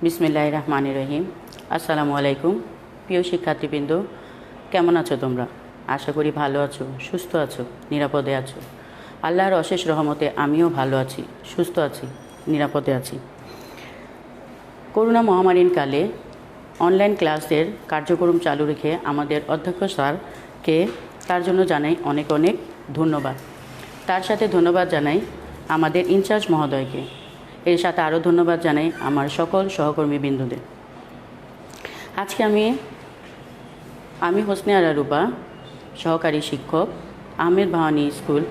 বিসমিল্লাহির রহমানির রহিম। আসসালামু আলাইকুম। প্রিয় শিক্ষার্থীবৃন্দ, কেমন আছো তোমরা? আশা করি ভালো আছো, সুস্থ আছো, নিরাপদে আছো। আল্লাহর অশেষ রহমতে আমিও ভালো আছি, সুস্থ আছি, নিরাপদে আছি। করোনা মহামারীর কালে অনলাইন ক্লাসের কার্যক্রম চালু রেখে আমাদের অধ্যক্ষ স্যারকে তার জন্য জানাই অনেক অনেক ধন্যবাদ। তার সাথে ধন্যবাদ জানাই আমাদের ইনচার্জ মহোদয়কে। এর সাথে আরও ধন্যবাদ জানাই আমার সকল সহকর্মীবৃন্দদের। আজকে আমি হোসনে আরা রূপা, সহকারী শিক্ষক, আহমেদ ভাওয়ানি স্কুল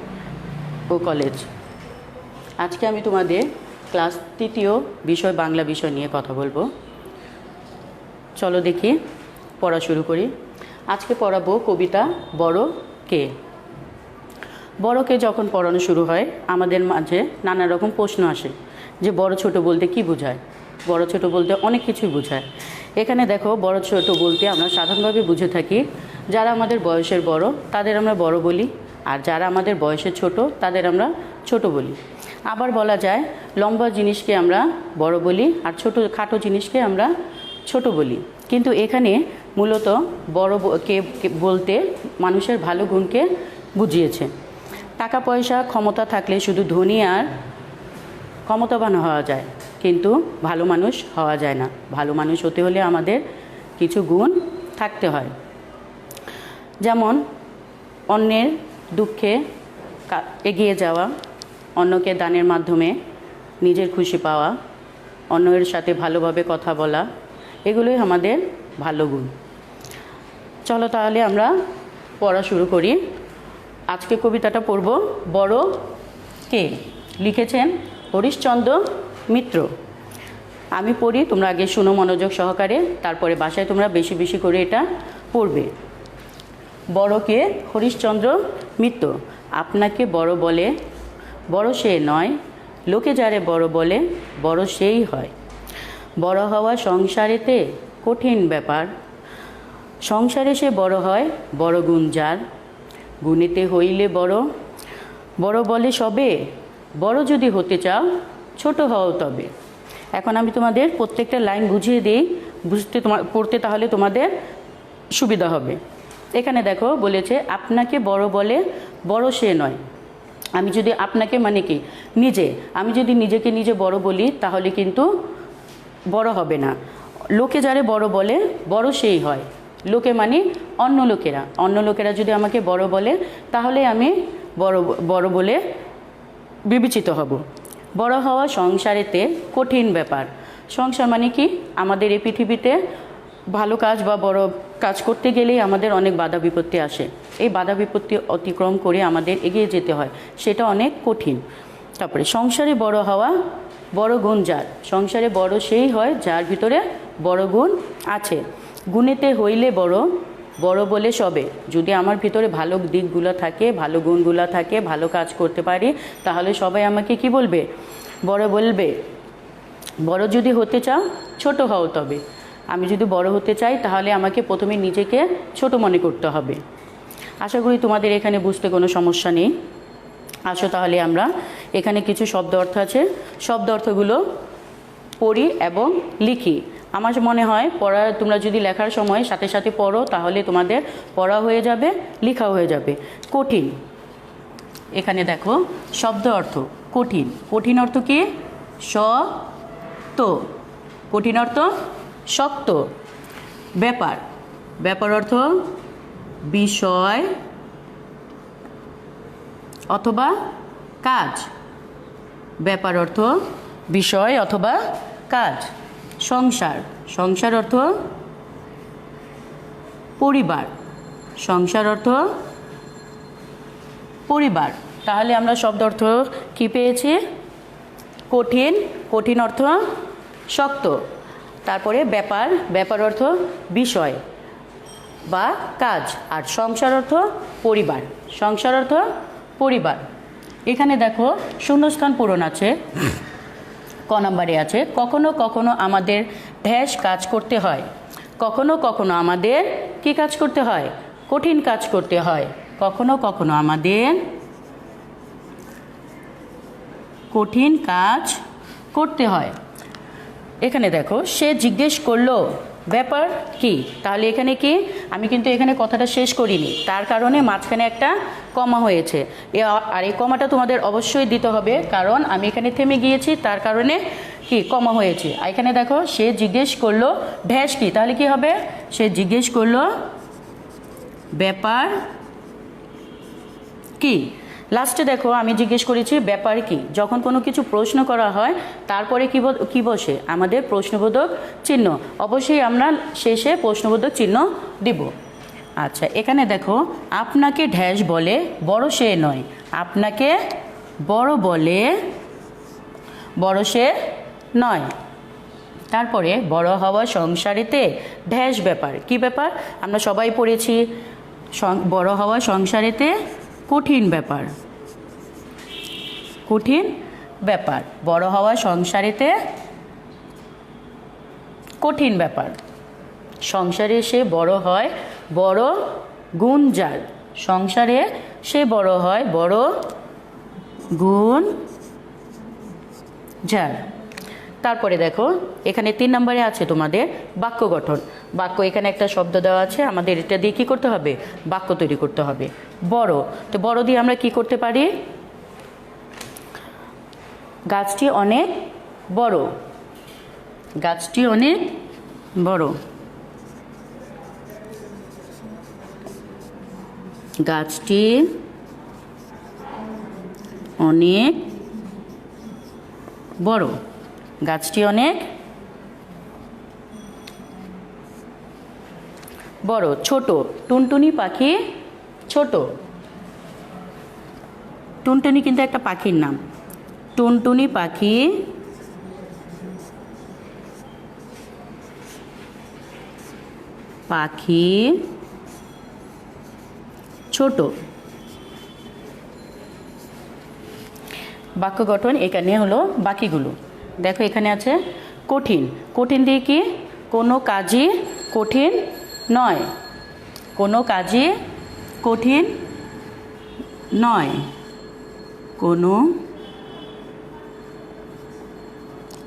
ও কলেজ। আজকে আমি তোমাদের ক্লাস 3 বিষয় বাংলা বিষয় নিয়ে কথা বলবো। চলো দেখি, পড়া শুরু করি। আজকে পড়াবো কবিতা বড় কে। বড়কে যখন পড়ানো শুরু হয় আমাদের মাঝে নানা রকম প্রশ্ন আসে যে বড় ছোট বলতে কি বোঝায়। বড় ছোট বলতে অনেক কিছুই বোঝায়। এখানে দেখো, বড় ছোট বলতে আমরা সাধারণভাবে বুঝে থাকি যারা আমাদের বয়সের বড় তাদের আমরা বড় বলি, আর যারা আমাদের বয়সের ছোট তাদের আমরা ছোট বলি। আবার বলা যায় লম্বা জিনিসকে আমরা বড় বলি আর খাটো জিনিসকে আমরা ছোট বলি। কিন্তু এখানে মূলত বড় কে বলতে মানুষের ভালো গুণকে বুঝিয়েছে। টাকা পয়সা ক্ষমতা থাকলে শুধু ধনী আর ক্ষমতাবান হওয়া যায়, কিন্তু ভালো মানুষ হওয়া যায় না। ভালো মানুষ হতে হলে আমাদের কিছু গুণ থাকতে হয়, যেমন অন্যের দুঃখে এগিয়ে যাওয়া, অন্যকে দানের মাধ্যমে নিজের খুশি পাওয়া, অন্যের সাথে ভালোভাবে কথা বলা, এগুলোই আমাদের ভালো গুণ। চলো তাহলে আমরা পড়া শুরু করি। আজকে কবিতাটা পড়ব বড় কে। লিখেছেন হরিশচন্দ্র মিত্র। আমি পড়ি, তোমরা আগে শুনো মনোযোগ সহকারে, তারপরে বাসায় তোমরা বেশি বেশি করে এটা পড়বে। বড় কে, হরিশচন্দ্র মিত্র। আপনাকে বড় বলে বড় সে নয়, লোকে যারে বড় বলে বড় সেই হয়। বড় হওয়া সংসারেতে কঠিন ব্যাপার, সংসারে সে বড় হয় বড় গুণ যার। গুণেতে হইলে বড়, বড় বলে সবে, বড় যদি হতে চাও ছোট হও তবে। এখন আমি তোমাদের প্রত্যেকটা লাইন বুঝিয়ে দিই, পড়তে তাহলে তোমাদের সুবিধা হবে। এখানে দেখো বলেছে আপনাকে বড় বলে বড় সে নয়। আমি যদি আপনাকে মানে কি নিজে, আমি যদি নিজেকে নিজে বড় বলি তাহলে কিন্তু বড় হবে না। লোকে যারে বড় বলে বড় সেই হয়। লোকে মানে অন্য লোকেরা যদি আমাকে বড় বলে তাহলে আমি বড় বলে বিবেচিত হব। বড় হওয়া সংসারেতে কঠিন ব্যাপার। সংসার মানে কি, আমাদের এই পৃথিবীতে ভালো কাজ বা বড় কাজ করতে গেলেই আমাদের অনেক বাধা বিপত্তি আসে। এই বাধা বিপত্তি অতিক্রম করে আমাদের এগিয়ে যেতে হয়, সেটা অনেক কঠিন। তারপরে সংসারে বড় হওয়া বড় গুণ যার। সংসারে বড় সেই হয় যার ভিতরে বড় গুণ আছে। গুণেতে হইলে বড়, বড় বলে সবে। যদি আমার ভিতরে ভালো দিকগুলো থাকে, ভালো গুণগুলো থাকে, ভালো কাজ করতে পারি, তাহলে সবাই আমাকে কি বলবে? বড় বলবে। বড় যদি হতে চাও ছোট হও তবে। আমি যদি বড় হতে চাই তাহলে আমাকে প্রথমে নিজেকে ছোট মনে করতে হবে। আশা করি তোমাদের এখানে বুঝতে কোনো সমস্যা নেই। আসো তাহলে আমরা এখানে কিছু শব্দ অর্থ আছে, শব্দ অর্থগুলো পড়ি এবং লিখি। আমার মনে হয় তোমরা যদি লেখার সময় সাথে সাথে পড়ো তাহলে তোমাদের পড়া হয়ে যাবে, লেখাও হয়ে যাবে। কঠিন, এখানে দেখো শব্দ অর্থ কঠিন। কঠিন অর্থ কি? শক্ত। কঠিন অর্থ শক্ত। ব্যাপার, ব্যাপার অর্থ বিষয় অথবা কাজ। ব্যাপার অর্থ বিষয় অথবা কাজ। সংসার, সংসার অর্থ পরিবার। সংসার অর্থ পরিবার। তাহলে আমরা শব্দ অর্থ কী পেয়েছি? কঠিন, কঠিন অর্থ শক্ত। তারপরে ব্যাপার, ব্যাপার অর্থ বিষয় বা কাজ। আর সংসার অর্থ পরিবার, সংসার অর্থ পরিবার। এখানে দেখো শূন্যস্থান পূরণ আছে, ক নম্বরে আছে কখনো কখনো আমাদের ড্যাশ কাজ করতে হয়। কখনো কখনো আমাদের কি কাজ করতে হয়? কঠিন কাজ করতে হয়। কখনো কখনো আমাদের কঠিন কাজ করতে হয়। এখানে দেখো সে জিজ্ঞেস করলো ব্যাপার কি, তাহলে এখানে কি আমি কিন্তু এখানে কথাটা শেষ করিনি, তার কারণে মাঝখানে একটা কমা হয়েছে। আর এই কমাটা তোমাদের অবশ্যই দিতে হবে, কারণ আমি এখানে থেমে গিয়েছি, তার কারণে কি কমা হয়েছে। আর এখানে দেখো সে জিজ্ঞেস করলো ড্যাশ কি, তাহলে কি হবে সে জিজ্ঞেস করলো ব্যাপার কি। লাস্টে দেখো আমি জিজ্ঞেস করেছি ব্যাপার কি, যখন কোনো কিছু প্রশ্ন করা হয় তারপরে কি বসে আমাদের প্রশ্নবোধক চিহ্ন, অবশ্যই আমরা শেষে প্রশ্নবোধক চিহ্ন দিব। আচ্ছা এখানে দেখো আপনাকে ড্যাশ বলে বড় সে নয়, আপনাকে বড় বলে বড় সে নয়। তারপরে বড় হওয়া সংসারেতে ড্যাশ ব্যাপার, কি ব্যাপার আমরা সবাই পড়েছি, বড় হওয়া সংসারেতে কঠিন ব্যাপার, কঠিন ব্যাপার, বড় হওয়া সংসারেতে কঠিন ব্যাপার। সংসারে সে বড় হয় বড় গুণ যার, সংসারে সে বড় হয় বড় গুণ যার। তারপরে দেখো এখানে 3 নম্বরে আছে তোমাদের বাক্য গঠন। বাক্য, এখানে একটা শব্দ দেওয়া আছে, আমাদের এটা দিয়ে কী করতে হবে বাক্য তৈরি করতে হবে। বড়, তো বড় দিয়ে আমরা কি করতে পারি, গাছটি অনেক বড়, গাছটি অনেক বড়, গাছটি অনেক বড়, গাছটি অনেক বড়। ছোট, টুনটুনি পাখি ছোট, টুনটুনি কিন্তু একটা পাখির নাম, টুনটুনি পাখি পাখি ছোট। বাক্য গঠন এখানে হলো বাকিগুলো। দেখো এখানে আছে কঠিন, কঠিন দিয়ে কি কোনো কাজই কঠিন নয়, কোনো কাজই কঠিন নয়, কোনো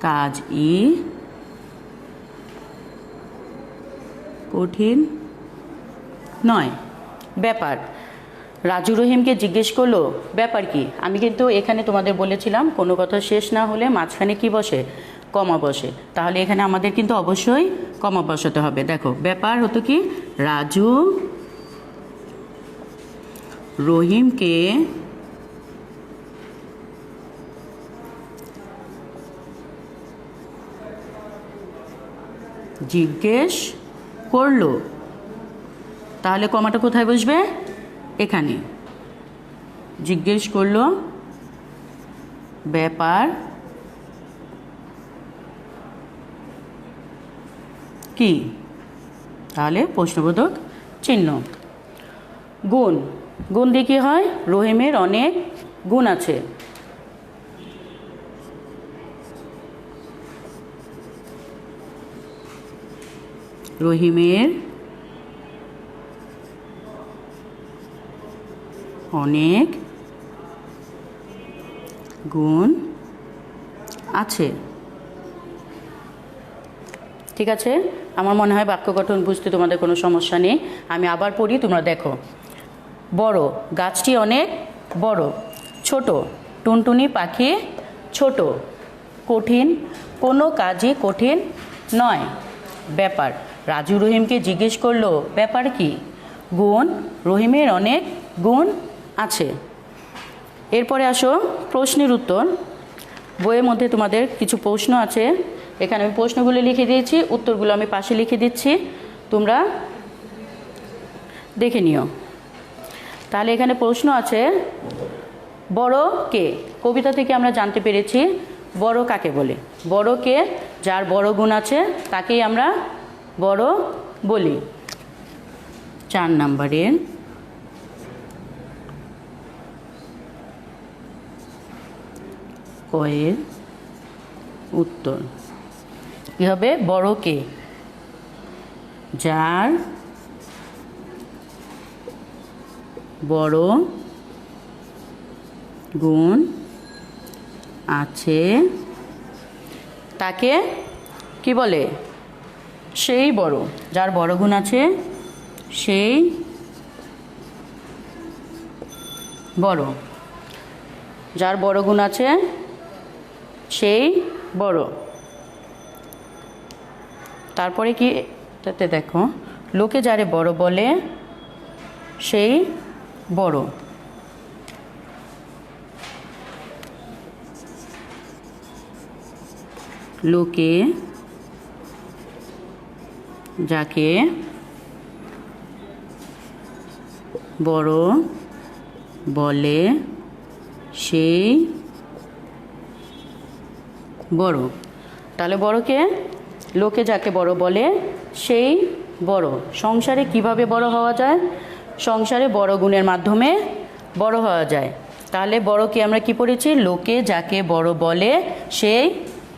কাজই কঠিন নয়। ব্যাপার, রাজু রহিমকে জিজ্ঞেস করলো ব্যাপার কি, আমি কিন্তু এখানে তোমাদের বলেছিলাম কোনো কথা শেষ না হলে মাঝখানে কি বসে কমা বসে, তাহলে এখানে আমাদের কিন্তু অবশ্যই কমা বসাতে হবে। দেখো ব্যাপার হতো কি রাজু রহিমকে জিজ্ঞেস করলো, তাহলে কমাটা কোথায় বসবে এখানে, জিজ্ঞেস করলো ব্যাপার কি, তাহলে প্রশ্নবোধক চিহ্ন। গুণ, গুণ দিয়ে কী হয় রহিমের অনেক গুণ আছে, রহিমের অনেক গুণ আছে। ঠিক আছে, আমার মনে হয় বাক্য গঠন বুঝতে তোমাদের কোনো সমস্যা নেই। আমি আবার পড়ি, তোমরা দেখো। বড়, গাছটি অনেক বড়। ছোট, টুনটুনি পাখি ছোট। কঠিন, কোনো কাজই কঠিন নয়। ব্যাপার, রাজু রহিমকে জিজ্ঞেস করলো ব্যাপার কি। গুণ, রহিমের অনেক গুণ আছে। এরপরে আসো প্রশ্নের উত্তর। বইয়ের মধ্যে তোমাদের কিছু প্রশ্ন আছে, এখানে আমি প্রশ্নগুলো লিখে দিয়েছি, উত্তরগুলো আমি পাশে লিখে দিচ্ছি, তোমরা দেখে নিও। তাহলে এখানে প্রশ্ন আছে বড় কে, কবিতা থেকে আমরা জানতে পেরেছি বড় কাকে বলে। বড় কে, যার বড় গুণ আছে তাকেই আমরা বড় বলি। 4 নম্বরের কয়ের উত্তর কি হবে, বড় কে, যার বড় গুণ আছে তাকে কি বলে? সেই বড়। যার বড় গুণ আছে সেই বড়। যার বড় গুণ আছে সেই বড়। তারপরে কি তাতে দেখো, লোকে যারে বড় বলে সেই বড়। লোকে যাকে বড় বলে সেই বড়। তাহলে বড়কে, লোকে যাকে বড় বলে সেই বড়। সংসারে কিভাবে বড় হওয়া যায়? সংসারে বড় গুণের মাধ্যমে বড় হওয়া যায়। তাহলে বড়কে আমরা কি পড়েছি? লোকে যাকে বড় বলে সেই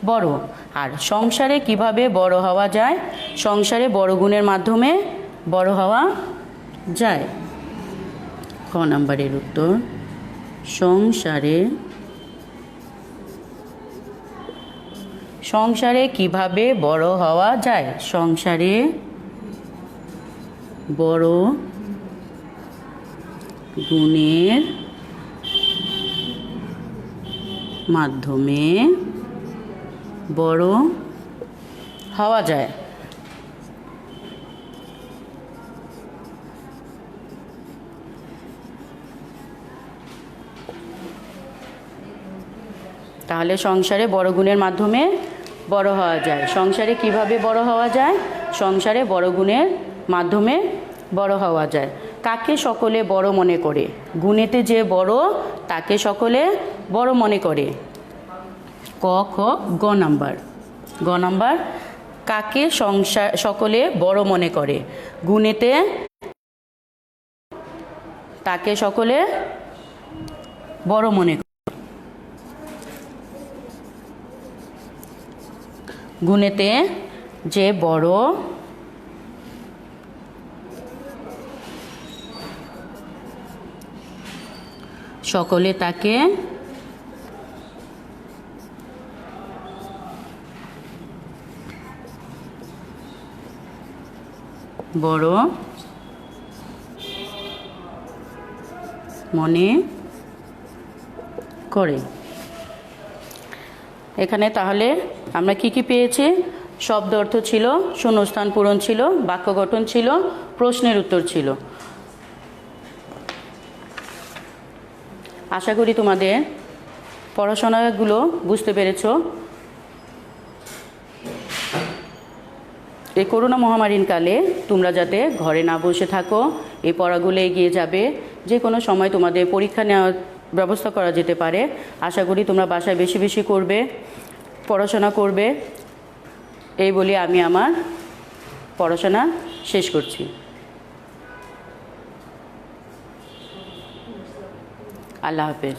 বড়। আর সংসারে কিভাবে বড় হওয়া যায়? সংসারে বড় গুণের মাধ্যমে বড় হওয়া যায়। ক নাম্বারের উত্তর, সংসারে সংসারে কিভাবে বড় হওয়া যায়? সংসারে বড় গুণের মাধ্যমে বড় হওয়া যায়। তাহলে সংসারে বড় গুণের মাধ্যমে বড় হওয়া যায়। সংসারে কিভাবে বড় হওয়া যায়? সংসারে বড় গুণের মাধ্যমে বড় হওয়া যায়। কাকে সকলে বড় মনে করে? গুণেতে যে বড় তাকে সকলে বড় মনে করে। ক খ গ নাম্বার। গ নাম্বার, কাকে সকলে বড় মনে করে? গুণেতে তাকে সকলে বড় মনে করে। গুণেতে যে বড় সকলে তাকে বড় মনে করে। এখানে তাহলে আমরা কি কি পেয়েছি? শব্দ অর্থ ছিল, শূন্যস্থান পূরণ ছিল, বাক্য গঠন ছিল, প্রশ্নের উত্তর ছিল। আশা করি তোমাদের পড়াশোনাগুলো বুঝতে পেরেছ। এই করোনা মহামারীর কালে তোমরা যাতে ঘরে না বসে থাকো, এই পড়াগুলো এগিয়ে যাবে। যে কোনো সময় তোমাদের পরীক্ষা নেওয়ার ব্যবস্থা করা যেতে পারে। আশা করি তোমরা বাসায় বেশি বেশি করবে, পড়াশোনা করবে। এই বলে আমি আমার পড়াশোনা শেষ করছি। আল্লাহ হাফেজ।